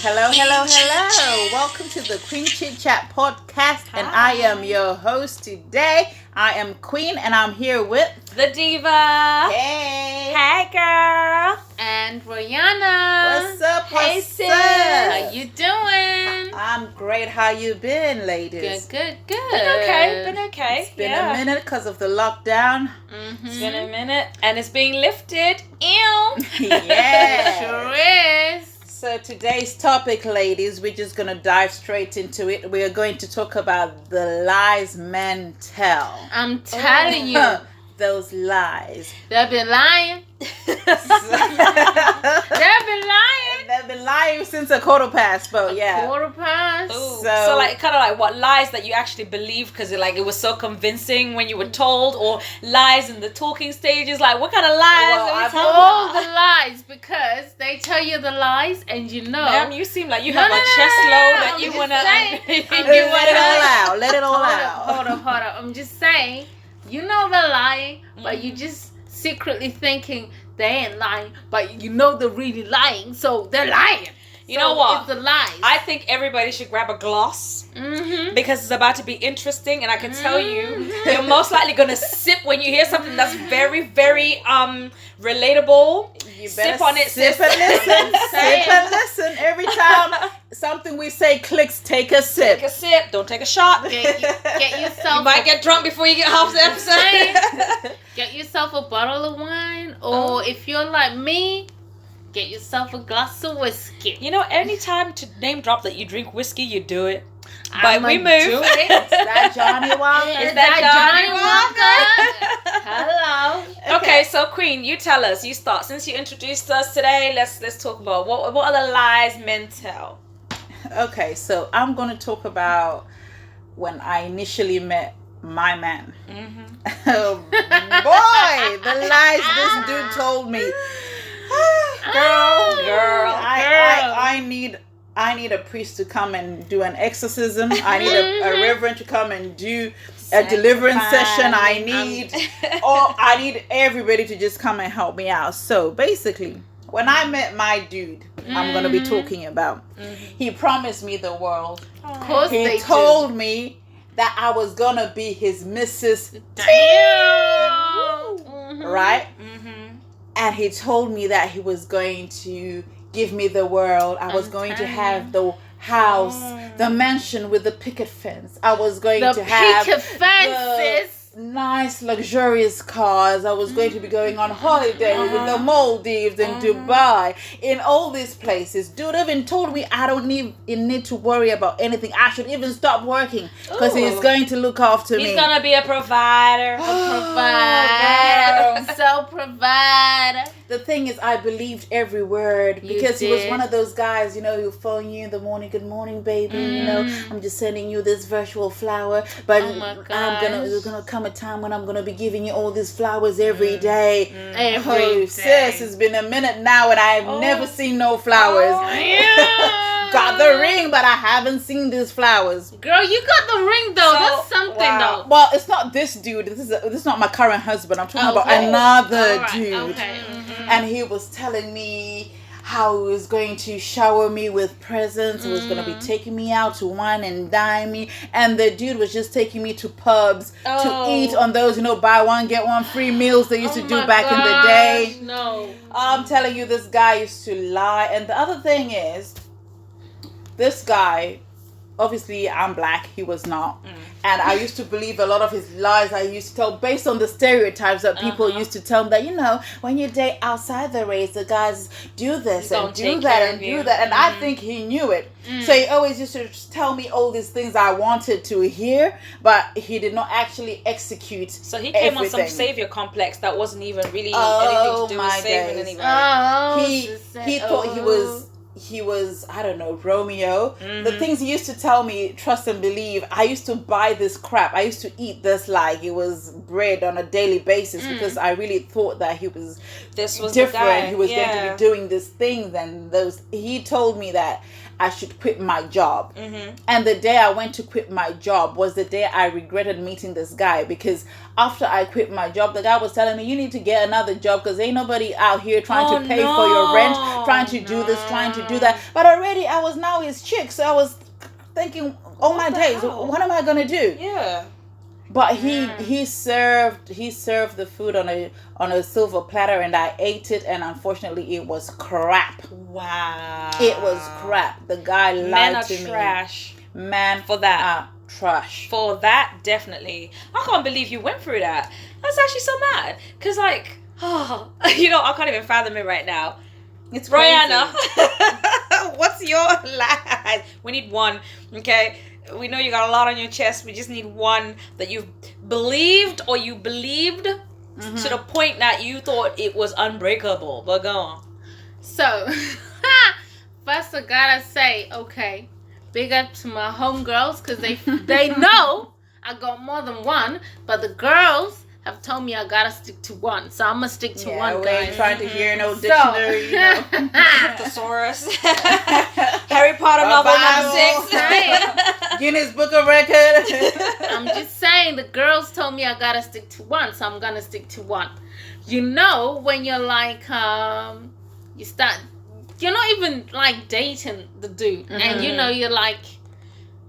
Hello, hello, hello. Welcome to the Queen ChitChat Podcast. And I am your host today. I am Queen and I'm here with the Diva. Hey. Hey, girl. And Royanna. What's up? Hey, What's sis. up? How you doing? I'm great. How you been, ladies? Good. Been okay. It's been a minute because of the lockdown. Mm-hmm. It's been a minute and it's being lifted. Ew. Yeah. Sure is. So today's topic, ladies, we're just going to dive straight into it. We are going to talk about the lies men tell. I'm telling you. Those lies. They've been lying. They've been lying. They've been lying since a quarter past, but yeah. Quarter past. Ooh. So- So like kind of like what lies that you actually believe because it was so convincing when you were told, or lies in the talking stages. Like what kind of lies Well, are we I've talking All about? the lies, because they tell you the lies and you know. Ma'am, you seem like you No, have no, a no, chest no, load no, that I'm you just wanna. saying. Let it all out. Let it all out. Hold up. I'm just saying, you know they're lying, but you just secretly thinking they ain't lying, but you know they're really lying, so they're lying. You know what? It's the lies. I think everybody should grab a gloss. Mm-hmm. Because it's about to be interesting, and I can tell you, you're most likely gonna sip when you hear something that's very, very relatable. You Sip on it, sip sis. and listen. Sip and listen. Every time something we say clicks, take a sip. Take a sip. Don't take a shot. Get yourself. You might get drunk before you get half the episode. Get yourself a bottle of wine, or if you're like me, get yourself a glass of whiskey. You know, anytime to name drop that you drink whiskey, you do it. But I'ma we move. do it. Is that Johnny Walker? Is Is that Johnny Walker? Hello. Okay, so Queen, you tell us. You start. Since you introduced us today, let's talk about what are the lies men tell. Okay, so I'm going to talk about when I initially met my man. Mm-hmm. Oh, boy, the lies this dude told me. Girl, I need a priest to come and do an exorcism. I need a reverend to come and do a deliverance session. I need everybody to just come and help me out. So basically, when I met my dude, I'm going to be talking about, he promised me the world. Of course He they told me that I was going to be his Mrs. Damn. Right? Mm-hmm. And he told me that he was going to give me the world. I was going to have the house, the mansion with the picket fence. I was going to have picket fences. the nice, luxurious cars. I was going to be going on holiday in the Maldives and Dubai, in all these places. Dude even told me I don't need to worry about anything. I should even stop working because he's going to look after me. He's gonna be a provider. Provider. So provider. The thing is, I believed every word because he was one of those guys, who phone you in the morning. Good morning, baby. I'm just sending you this virtual flower, but there's gonna come a time when I'm gonna be giving you all these flowers every day. Every day. Sis, it's been a minute now, and I've never seen no flowers. Got the ring, but I haven't seen these flowers. Girl, you got the ring though. So, That's something though. Well, it's not this dude. This is not my current husband. I'm talking about Okay. another Alright, dude. okay. And he was telling me how he was going to shower me with presents. He was going to be taking me out to wine and dine me. And the dude was just taking me to pubs to eat on those, buy one, get one free meals they used to do back in the day. No. I'm telling you, this guy used to lie. And the other thing is, this guy, obviously I'm black, he was not. And I used to believe a lot of his lies I used to tell based on the stereotypes that people used to tell me that, when you date outside the race, the guys do this and do that and do that. And I think he knew it. So he always used to tell me all these things I wanted to hear, but he did not actually execute. So he came on some everything. savior complex that wasn't even really Oh, anything to do with my saving days. anybody. He thought he was I don't know, Romeo. The things he used to tell me, trust and believe, I used to buy this crap. I used to eat this like it was bread on a daily basis because I really thought that he was This was different. the guy. He was going to be doing these things, and he told me that I should quit my job. And the day I went to quit my job was the day I regretted meeting this guy, because after I quit my job, the guy was telling me, you need to get another job because ain't nobody out here trying to pay for your rent, trying to do this, trying to do that. But already I was now his chick, so I was thinking, oh my days, what am I gonna do? Yeah. But he served the food on a silver platter, and I ate it, and unfortunately it was crap. Wow. It was crap. The guy lied to me. Men are trash. Man, for that. Are trash. For that, definitely. I can't believe you went through that. That's actually so mad. Because, like, I can't even fathom it right now. It's crazy. Royanna, what's your lie? We need one, okay? We know you got a lot on your chest. We just need one that you've believed to the point that you thought it was unbreakable. But go on. So, first I gotta say, okay, big up to my homegirls, because they know I got more than one, but the girls have told me I gotta stick to one, so I'm gonna stick to one, guys. We ain't trying to hear no dictionary, Thesaurus. Harry Potter novel number 6. Guinness Book of Record. I'm just saying, the girls told me I gotta stick to one, so I'm gonna stick to one. You know, when you're like, you're not even like dating the dude, and you're like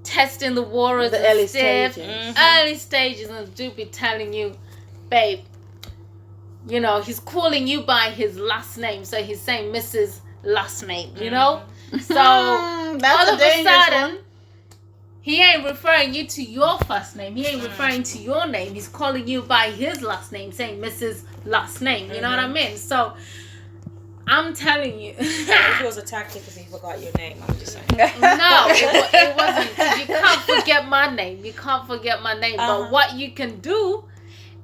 testing the waters, the early stages. Early stages, and the dude be telling you, babe, he's calling you by his last name, so he's saying Mrs. last name, so that's all of a sudden he ain't referring you to your first name, he ain't referring to your name, he's calling you by his last name, saying Mrs. last name, you know what I mean? So I'm telling you. It was a tactic because he forgot your name. I'm just saying. No, it wasn't. You can't forget my name. But what you can do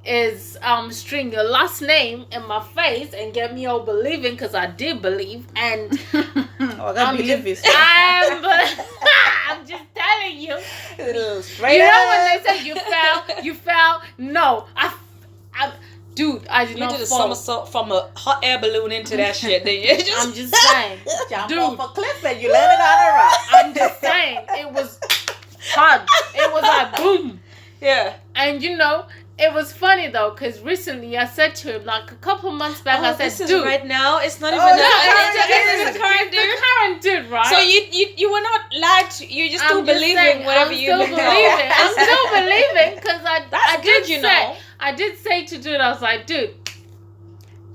is string your last name in my face and get me all believing, because I did believe. And I'm just telling you. Straight when they say you fell. No, dude, I did you not did a fall. somersault from a hot air balloon into that shit, didn't you? I'm just saying. Jump off a cliff and you landed on a rock. I'm just saying. It was hard. It was like boom. Yeah. And it was funny though, because recently I said to him, like a couple months back, I said, this is dude. right now. It's not even This is the current dude, right? So you were not lied to. You're just still believing whatever you've been told. I'm still believing, because I did say to dude, I was like, dude,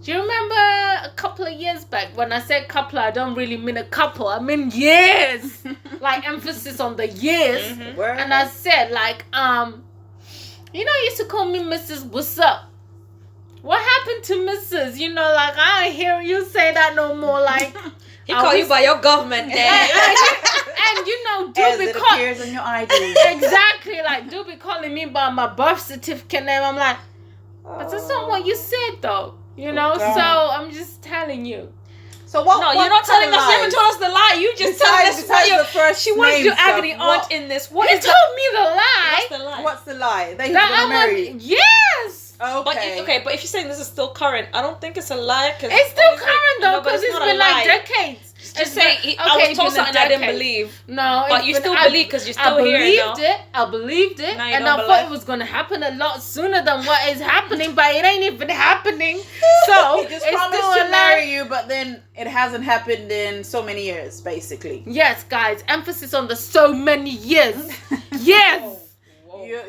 do you remember a couple of years back when I said couple, I don't really mean a couple, I mean years. Like emphasis on the years. And I said like, you used to call me Mrs. What's up? What happened to Mrs.? Like I don't hear you say that no more. Like he called you by your government name. And do be calling appears on your ID. Exactly, like do be calling me by my birth certificate name. I'm like, but that's not what you said though. So I'm just telling you. So what? No, you're not telling us. You haven't told us the lie. You just telling us what the first. She wanted to do agony aunt in this. What is told me the lie? What's the lie? What's the lie? That he's gonna marry you. Yes. Okay. But if you're saying this is still current, I don't think it's a lie. It's still current though, because it's been like decades. Just say I was told something I didn't believe. No, but you still believe because you're still here. I believed it, and I thought it was gonna happen a lot sooner than what is happening. But it ain't even happening. So he just promised to marry you, but then it hasn't happened in so many years, basically. Yes, guys, emphasis on the so many years. Yes.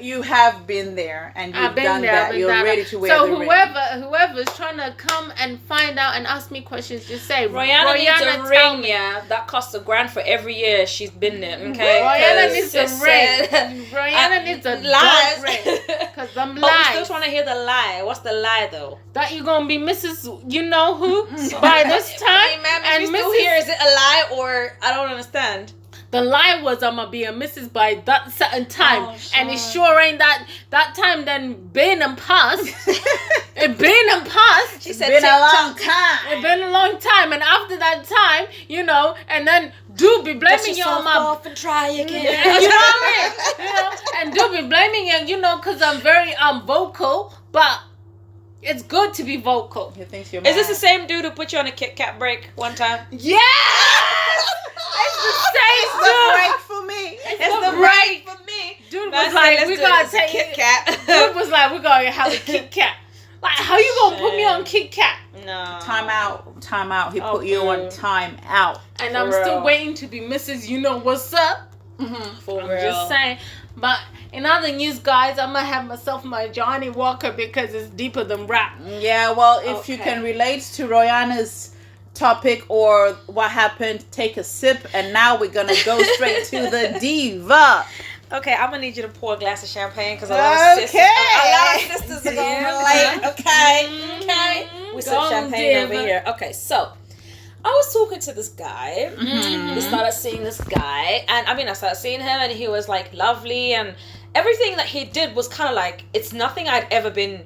You have been there, and you've done that. You're ready to wear the ring. So whoever's trying to come and find out and ask me questions, just say Royanna needs a ring. Yeah, that costs $1,000 for every year she's been there. Okay, Royanna needs a ring. Royanna needs a lies. ring. Because I'm But lying. we're still trying to hear the lie. What's the lie though? That you're gonna be Mrs. You know who by this time. Ma'am, and you're still here, is it a lie or I don't understand? The lie was I'm gonna be a Mrs. by that certain time, and it sure ain't that time then been and passed. It been and passed. She said it's been a long time. It been a long time, and after that time, and then do be blaming you on my off and try again. You know what I mean? And do be blaming you, because I'm very vocal, but. It's good to be vocal. He thinks you're Is this the same dude who put you on a Kit Kat break one time? Yes! It's the same dude. It's the break for me. It's the break for me. Dude was like, we gotta take Kit Kat. Dude was like, we gotta have a Kit Kat. Like, how you gonna put me on Kit Kat? No. Time out. time out. He put you on time out. And I'm still waiting to be Mrs. You know what's up. For I'm real. just saying. But in other news, guys, I'm gonna have myself my Johnny Walker because it's deeper than rap. Yeah, well, if you can relate to Royanna's topic or what happened, take a sip. And now we're gonna go straight to the diva. Okay, I'm gonna need you to pour a glass of champagne because a lot of sisters are going late. Okay. We sip champagne over here. Okay, so I was talking to this guy. We started seeing this guy, and I started seeing him, and he was like lovely, and everything that he did was kind of like, it's nothing I'd ever been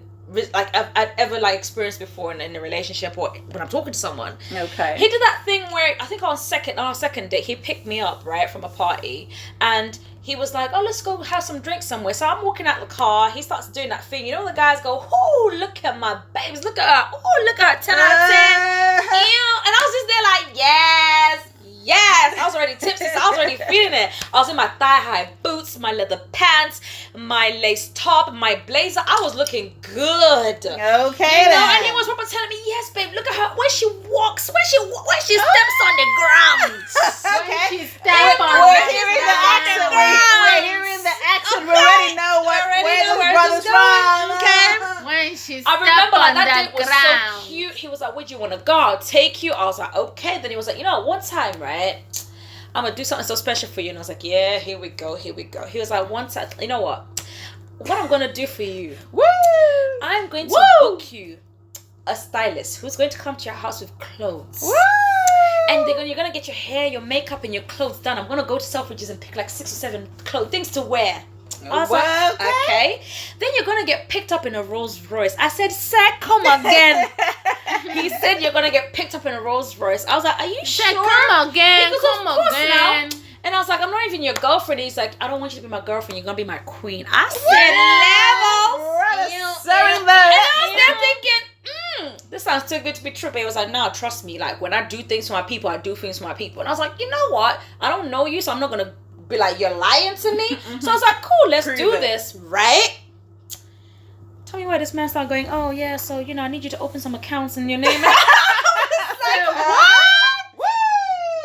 I'd ever experienced before in a relationship or when I'm talking to someone. Okay. He did that thing where I think on our second date he picked me up right from a party, and he was like, oh, let's go have some drinks somewhere. So I'm walking out the car. He starts doing that thing. You know, the guys go, oh, look at my babes. Look at her. Oh, look at her. 10 out of 10. Ew. And I was just there like, yes. I was already tipsy, so I was already feeling it. I was in my thigh-high boots, my leather pants, my lace top, my blazer. I was looking good. Okay. And he was probably telling me, yes, babe, look at her. When she walks, when she steps on the ground. When she steps on the ground. We're hearing the accent. We already know where the brother's from. Okay. When she steps I remember on that the date was ground. so cute. He was like, where'd you want to go? I'll take you. I was like, okay. Then he was like, you know, one time, right? I'm going to do something so special for you. And I was like, yeah, here we go. He was like, one time, you know what I'm going to do for you? Woo! I'm going to book you a stylist who's going to come to your house with clothes. Woo! And you're going to get your hair, your makeup, and your clothes done. I'm going to go to Selfridges and pick 6 or 7 things to wear. I was like, okay. Then you're going to get picked up in a Rolls Royce. I said, sir, come again. He said, you're going to get picked up in a Rolls Royce. I was like, are you sure? Come again. Come again. Now. And I was like, I'm not even your girlfriend. He's like, I don't want you to be my girlfriend. You're going to be my queen. I said, levels. And I was there thinking, this sounds too good to be true. But he was like, no, trust me. Like, when I do things for my people, I do things for my people. And I was like, you know what? I don't know you, so I'm not going to be like, you're lying to me. So I was like, cool, let's do this, right? Tell me why this man started going, oh yeah, so I need you to open some accounts in your name. What? Woo!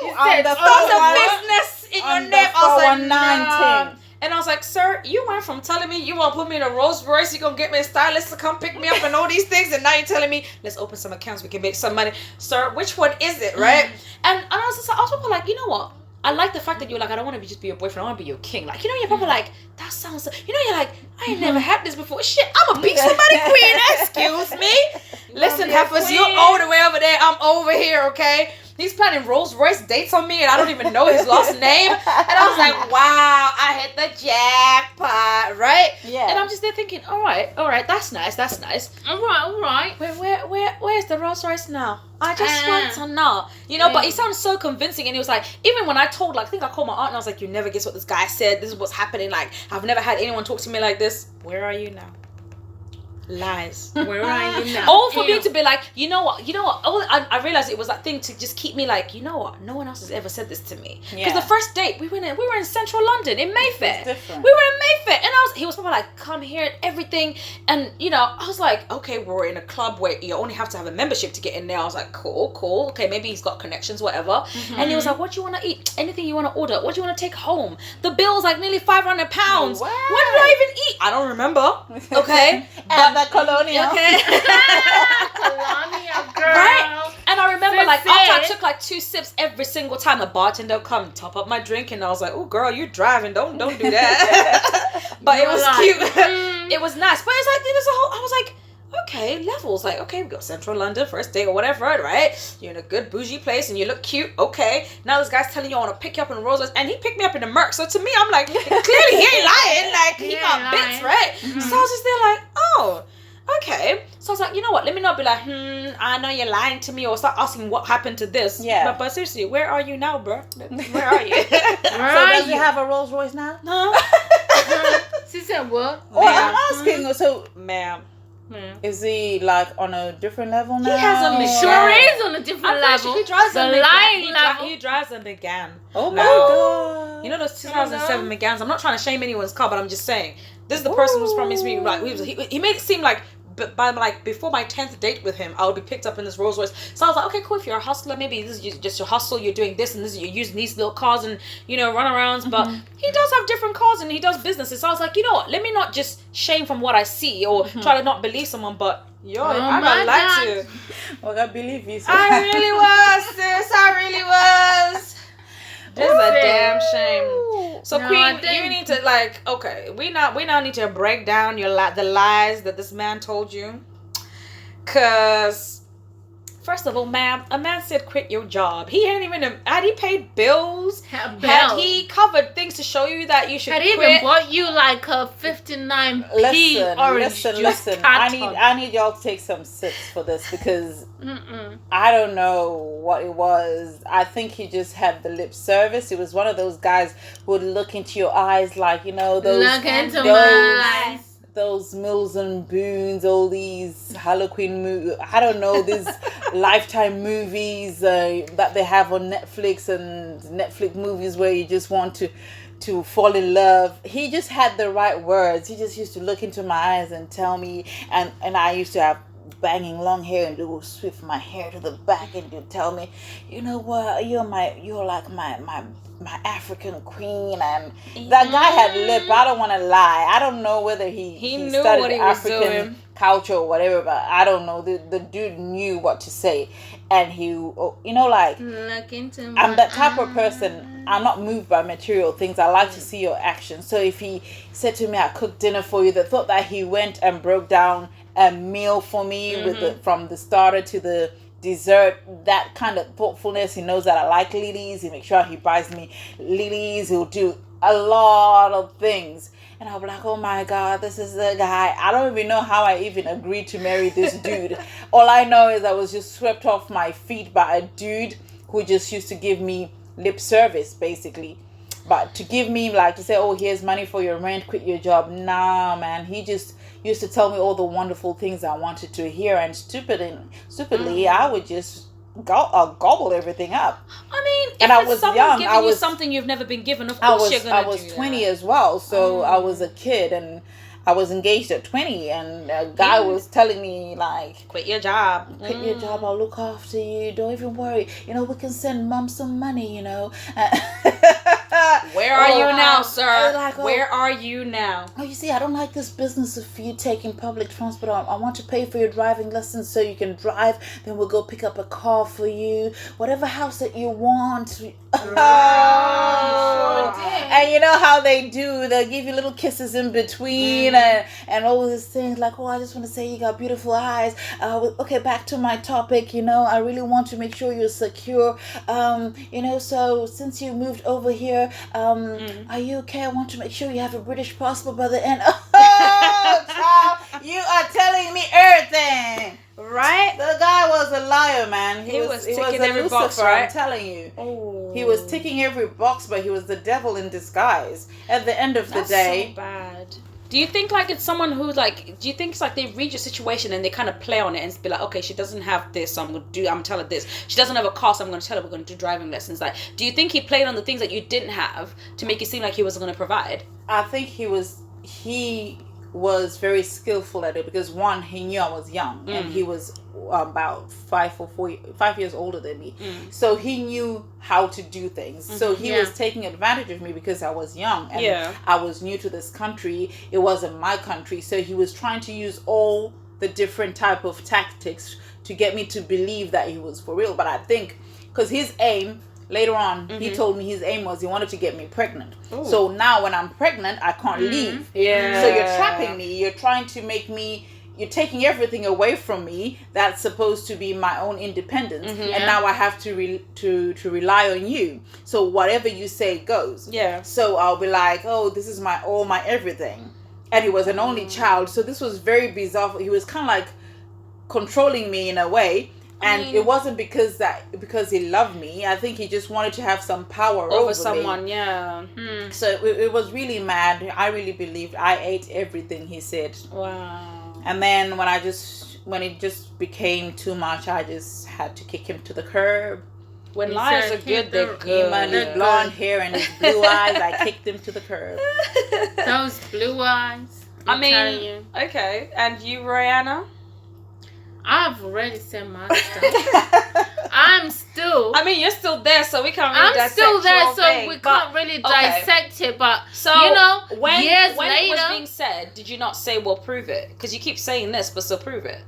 He said, business in your name. I was like, nah. And I was like, sir, you went from telling me you want to put me in a Rolls Royce, you're going to get me a stylist to come pick me up and all these things, and now you're telling me, let's open some accounts, we can make some money. Sir, which one is it, right? And I was probably like, you know what? I like the fact that you're like, I don't want to just be your boyfriend, I want to be your king. Like, you're probably like, that sounds so, you're like, I ain't never had this before. Shit, I'm a beat somebody queen, excuse me. Listen, heifers, you're all the way over there, I'm over here, okay? He's planning Rolls Royce dates on me and I don't even know his last name. And I was like, wow, I hit the jackpot, right? Yeah. And I'm just there thinking, all right, that's nice. All right. Where's the Rolls Royce now? I just want to know. But he sounded so convincing, and he was like, even when I told, I think I called my aunt and I was like, you never guess what this guy said. This is what's happening. Like, I've never had anyone talk to me like this. Where are you now? Lies. Where are you now? All for me to be like, you know what? I realized it was that thing to just keep me like, you know what? No one else has ever said this to me. Because the first date we were in central London in Mayfair. We were in Mayfair, and he was probably like, come here and everything. And I was like, okay, we're in a club where you only have to have a membership to get in there. I was like, cool. Okay, maybe he's got connections, whatever. And he was like, what do you want to eat? Anything you want to order? What do you want to take home? The bill's like nearly £500. What did I even eat? I don't remember. Okay. And the colonial. Okay. Colonial girl. Right? And I remember after I took 2 sips every single time, a bartender would come top up my drink, and I was like, oh girl, you driving, don't do that. But it was cute. It was nice. But it's like there's a whole, I was like, okay, levels. Like, okay, we got central London, first date or whatever, right? You're in a good bougie place and you look cute. Okay. Now this guy's telling you I want to pick you up in a Rolls Royce, and he picked me up in a Merc. So to me, I'm like, clearly he ain't lying. Like, he got bits, right? So I was just there like, oh, okay. So I was like, you know what? Let me not be like, I know you're lying to me, or start asking what happened to this. Yeah. But seriously, where are you now, bro? Where are you? Does he have a Rolls Royce now? No. She said what? Oh, I'm asking. So, ma'am. Is he like on a different level now? He has a Megane. Sure is on a different level. He drives a Megane. He drives a Megane. Oh my god! You know those 2007 Meganes? I'm not trying to shame anyone's car, but I'm just saying this is the person who's promised me. Like he made it seem like by like before my 10th date with him, I would be picked up in this Rolls Royce. So I was like, okay, cool. If you're a hustler, maybe this is just your hustle. You're doing this and this. You're using these little cars and runarounds. But he does have different cars and he does businesses. So I was like, you know what? Let me not just shame from what I see or try to not believe someone, but. I got like to. Well, I believe you. I really was, sis. I really was. It's a damn shame. So, Queen, you need to okay. We now need to break down the lies that this man told you. Cause. First of all, ma'am, a man said quit your job. He hadn't even had he paid bills. Had he covered things to show you that you should quit? Had he even bought you like a 59p orange juice? Listen. I need y'all to take some sips for this because I don't know what it was. I think he just had the lip service. He was one of those guys who would look into your eyes like those. Look into my eyes. Those Mills and Boons, all these Harlequin movies, I don't know, these Lifetime movies that they have on Netflix and Netflix movies where you just want to fall in love. He just had the right words. He just used to look into my eyes and tell me, and I used to have banging long hair and do swift my hair to the back and do tell me, you know what, you're like my African queen. And that guy had lip. I don't want to lie. I don't know whether he knew studied what he was African doing. culture or whatever, but I don't know. The dude knew what to say, and he look into my I'm that type of person. I'm not moved by material things. I like to see your actions. So if he said to me, I cooked dinner for you, the thought that he went and broke down a meal for me with from the starter to the dessert, that kind of thoughtfulness. He knows that I like lilies. He makes sure he buys me lilies. He'll do a lot of things, and I'll be like, oh my god, this is the guy. I don't even know how I even agreed to marry this dude. All I know is I was just swept off my feet by a dude who just used to give me lip service basically. But to give me to say, oh, here's money for your rent, quit your job, nah, man. He just used to tell me all the wonderful things I wanted to hear, and stupidly I would just gobble everything up. I mean, and I was young. I was something you've never been given. Of course, you're gonna do that. I was 20 as well, so I was a kid, and I was engaged at 20, and a guy was telling me quit your job. Quit your job. I'll look after you. Don't even worry. We can send mom some money. Where are you now, sir? Where are you now? Oh, you see, I don't like this business of you taking public transport. I want to pay for your driving lessons so you can drive. Then we'll go pick up a car for you. Whatever house that you want. And you know how they do. They'll give you little kisses in between and all these things like, oh, I just want to say you got beautiful eyes. Okay, back to my topic. I really want to make sure you're secure. So since you moved over here, are you okay? I want to make sure you have a British passport by the end. Oh, child, you are telling me everything. Right? The guy was a liar, man. He was ticking every box, right? I'm telling you. Oh. He was ticking every box, but he was the devil in disguise. At the end of the day. That's so bad. Do you think it's someone who do you think it's they read your situation and they kind of play on it and be like, okay, she doesn't have this, so I'm gonna tell her this. She doesn't have a car, so I'm gonna tell her we're gonna do driving lessons. Do you think he played on the things that you didn't have to make it seem like he wasn't gonna provide? I think he was very skillful at it because one, he knew I was young and he was about 5 years older than me, so he knew how to do things. So he was taking advantage of me because I was young and I was new to this country. It wasn't my country, so he was trying to use all the different type of tactics to get me to believe that he was for real. But I think because his aim later on, he told me his aim was he wanted to get me pregnant. Ooh. So now when I'm pregnant, I can't leave. Yeah. So you're trapping me. You're trying to make me, you're taking everything away from me that's supposed to be my own independence. And now I have to rely on you. So whatever you say goes. Yeah. So I'll be like, oh, this is my everything. And he was an only child. So this was very bizarre. He was kind of controlling me in a way. And it wasn't because he loved me. I think he just wanted to have some power over someone, me. Yeah. So it was really mad. I really believed. I ate everything he said. Wow. And then when it just became too much, I just had to kick him to the curb. When liars are good, they're good. Him and his blonde hair and his blue eyes, I kicked him to the curb. Those blue eyes. telling you. Okay. And you, Royanna? I've already said my stuff. I'm still. I mean, you're still there, so we can't really dissect still there, your so thing, we can't really dissect it. But so you know, when years when later, it was being said, did you not say, "Well, prove it"? Because you keep saying this, but still prove it.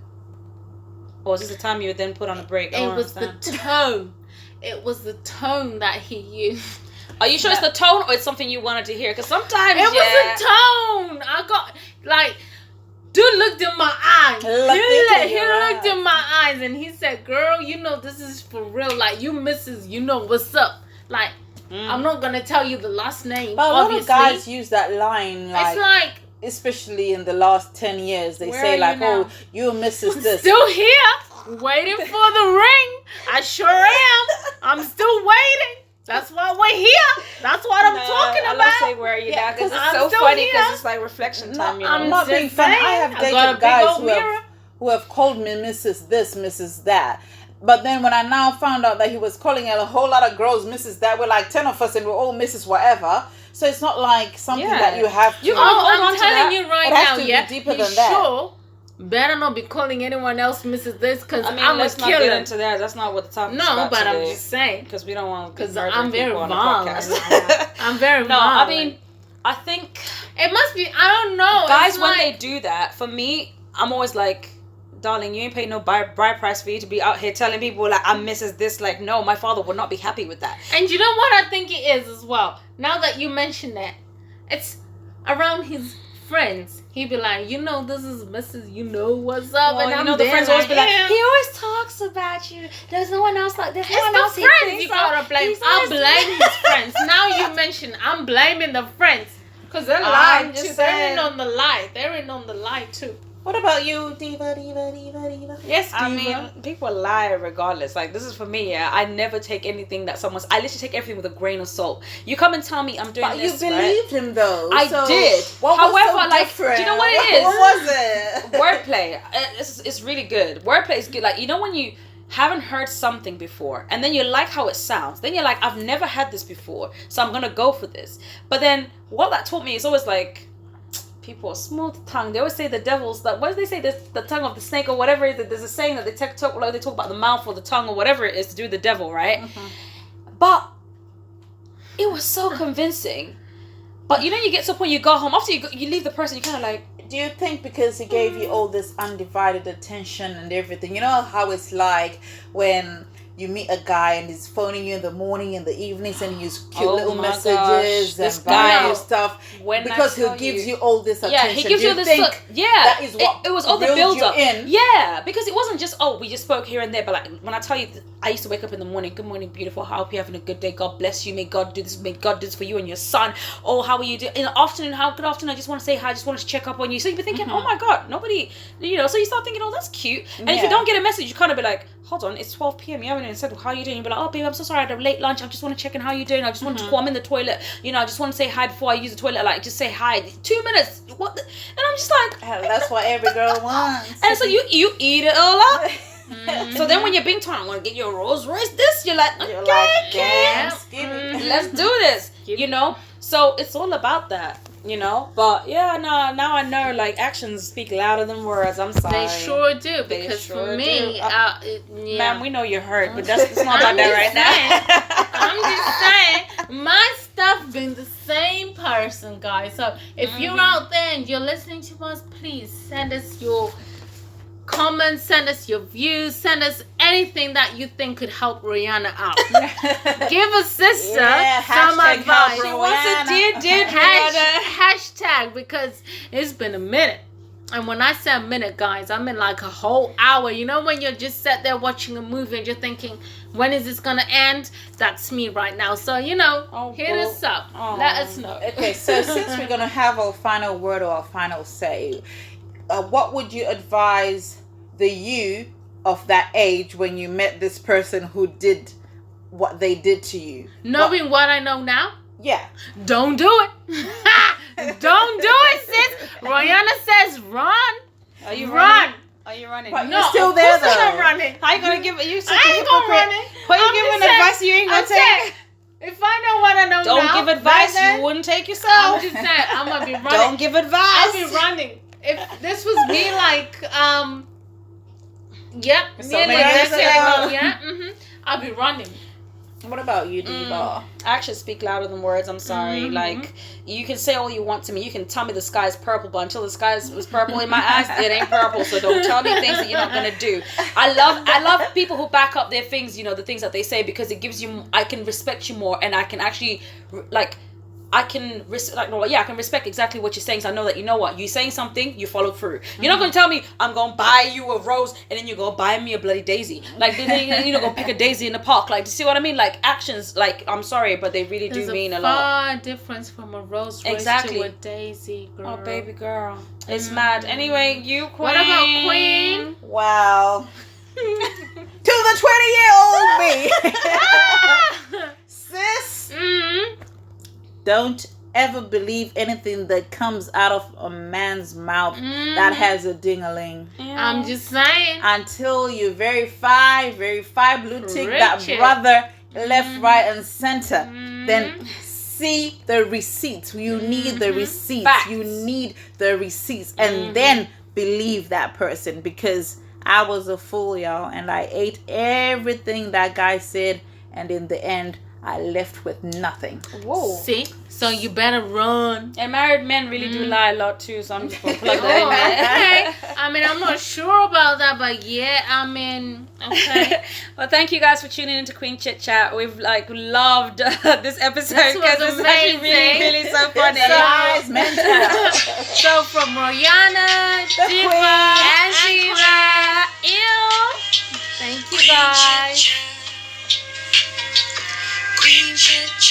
Or was this the time you would then put on a break? It was the tone. It was the tone that he used. Are you sure it's the tone, or it's something you wanted to hear? Because sometimes it was the tone. I got like. Dude looked in my eyes. He looked in my eyes and he said, "Girl, you know this is for real. Like you missus, you know what's up. Like I'm not gonna tell you the last name." But obviously. A lot of guys use that line. Like, it's like, especially in the last 10 years, they say like, "Oh, you missus this." Still here, waiting for the ring. I sure am. I'm still waiting. That's why we're here. That's what I'm talking about. I love say where you now because it's so funny because it's like reflection time. I'm not being funny. I have dated guys who have called me Mrs. This, Mrs. That. But then when I now found out that he was calling a whole lot of girls Mrs. That, we're like 10 of us and we're all Mrs. whatever. So it's not like something that you have to. I'm telling you right now, be deeper than that. Sure. Better not be calling anyone else Mrs. This because let's not get into that. That's not what the topic is about. No, but I'm just saying because we don't want to. Because I'm very violent. I'm very violent. No, I mean, I think it must be. I don't know. Guys, when they do that, for me, I'm always like, darling, you ain't paying no bride price for you to be out here telling people like I'm Mrs. This. Like, no, my father would not be happy with that. And you know what I think it is as well. Now that you mention that, it's around his friends. He'd be like, you know, this is Mrs. You know what's up, well, and you know the friends always be like, he always talks about you. There's no one else like this. It's the friends you gotta blame. I blame his friends. Now you mention, I'm blaming the friends because they're lying too. They're in on the lie. They're in on the lie too. What about you, Diva? Yes, Diva. I mean, people lie regardless. Like, this is for me, yeah. I never take anything that someone's... I literally take everything with a grain of salt. You come and tell me I'm doing this, But you believed him, though. I did. However, like, do you know what it is? What was it? Wordplay. It's really good. Wordplay is good. Like, you know when you haven't heard something before and then you like how it sounds, then you're like, I've never had this before, so I'm going to go for this. But then what that taught me is always like... People are smooth tongue. They always say the devil's that. What do they say? The tongue of the snake or whatever it is. There's a saying that they talk about the mouth or the tongue or whatever it is to do with the devil, right? But it was so convincing. But you know, you get to a point, you go home after you leave the person, you kind of like. Do you think because he gave you all this undivided attention and everything, you know how it's like when you meet a guy and he's phoning you in the morning, in the evenings, and he uses cute little messages and buying you stuff because he gives you all this attention. Yeah, he gives you this. That is what it was all the build up. In. Yeah, because it wasn't just we just spoke here and there, but like when I tell you, I used to wake up in the morning. Good morning, beautiful. How hope you're having a good day. God bless you. May God do this. May God do this for you and your son. Oh, how are you doing? In the afternoon, good afternoon. I just want to say hi. I just want to check up on you. So you'd be thinking, oh my God, nobody, you know. So you start thinking, oh, that's cute. And if you don't get a message, you kind of be like, hold on, it's 12 p.m. You haven't even said how are you doing. You'll be like, oh babe, I'm so sorry, I had a late lunch. I just want to check in how you doing. I just want to call. I'm in the toilet. You know, I just want to say hi before I use the toilet. Like, just say hi. 2 minutes. What? And I'm just like, that's what every girl wants. And so you eat it all up. So then when you're being told, I want to get you a Rolls Royce, this, you're like, okay, let's do this. You know. So it's all about that. You know, but yeah, no. Now I know, like, actions speak louder than words. I'm sorry. They sure do. Because for me, man, we know you're hurt, but it's not about that right now. I'm just saying, my stuff been the same person, guys. So if you're out there and you're listening to us, please send us your comments, send us your views, send us anything that you think could help Royanna out. Give a sister some advice. She wants a dear hashtag, because it's been a minute. And when I say a minute, guys, I mean like a whole hour. You know when you're just sat there watching a movie and you're thinking, when is this gonna end? That's me right now. So, you know, hit us up. Let us know. Okay, so since we're gonna have our final word or our final say, what would you advise the you of that age when you met this person who did what they did to you? Knowing what I know now? Yeah. Don't do it. Don't do it, sis. Royanna says run. Are you running? Are you running? But you're still there, though. I'm running. How you gonna give it? You such I ain't gonna run it. What you giving advice you ain't gonna take? If I know what I know Don't give advice you wouldn't take yourself. I'm just saying, I'm gonna be running. Don't give advice. I'll be running. If this was me, like, yep, So nearly many years ago. yeah, I'll be running. What about you, Diva? Actions speak louder than words. I'm sorry. Like, you can say all you want to me. You can tell me the sky is purple, but until the sky was purple in my eyes, it ain't purple. So don't tell me things that you're not gonna do. I love people who back up their things. You know, the things that they say, because it gives you. I can respect you more, and I can actually like. I can I can respect exactly what you're saying. So I know that, you know what, you're saying something, you follow through. You're not gonna tell me I'm gonna buy you a rose and then you're gonna buy me a bloody daisy. Like, then you're gonna pick a daisy in the park. Like, do you see what I mean? Like, actions, like, I'm sorry, but they really do mean a lot. Far difference from a rose to a daisy, girl. Oh, baby girl, it's mad. Anyway, you queen. What about Queen? Wow. To the 20-year-old me. Sis. Don't ever believe anything that comes out of a man's mouth that has a ding-a-ling. I'm just saying. Until you verify blue tick that brother left, right, and center. Then see the receipts. You need the receipts. Facts. You need the receipts. And then believe that person. Because I was a fool, y'all. And I ate everything that guy said. And in the end, I left with nothing. Whoa. See? So you better run. And married men really do lie a lot too, so I'm just gonna plug that in there. Okay. I mean, I'm not sure about that, but yeah, I mean, okay. Well, thank you guys for tuning into Queen Chit Chat. We've loved this episode because it's actually really so funny. So from Royanna, Diva, and Diva, thank you guys. Queen Chit Chat.